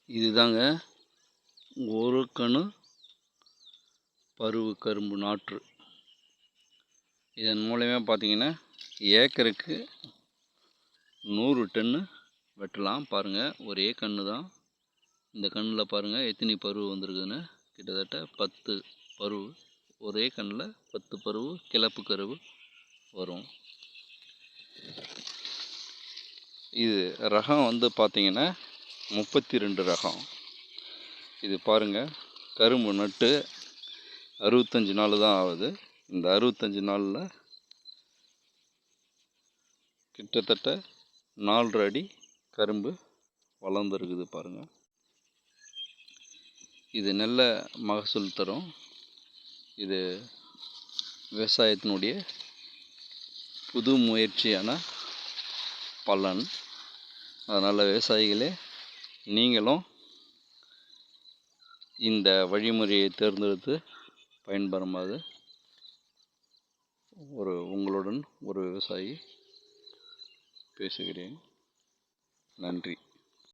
இதுதாங்க ஒரு கணு பருவு கரும்பு நாற்று. இதன் மூலயமா பார்த்தீங்கன்னா ஏக்கருக்கு 100 டன்னு வெட்டலாம். பாருங்கள், ஒரே கன்று தான். இந்த கண்ணில் பாருங்கள் எத்தனை பருவு வந்திருக்குதுன்னு. கிட்டத்தட்ட 10 பருவு, ஒரே கண்ணில் 10 பருவு கிளப்பு கருவு வரும். இது ரகம் வந்து பார்த்திங்கன்னா 32 ரகம். இது பாருங்கள், கரும்பு நட்டு 65 நாள் தான் ஆகுது. இந்த 65 நாளில் கிட்டத்தட்ட 4.5 அடி கரும்பு வளர்ந்துருக்குது பாருங்கள். இது நல்ல மகசூல் தரும். இது விவசாயத்தினுடைய புது முயற்சியான பலன். அதனால் விவசாயிகளே, நீங்களும் இந்த வழிமுறையை தேர்ந்தெடுத்து பயன்பெறுமாறு உங்களுடன் ஒரு விவசாயி பேசுகிறேன். நன்றி.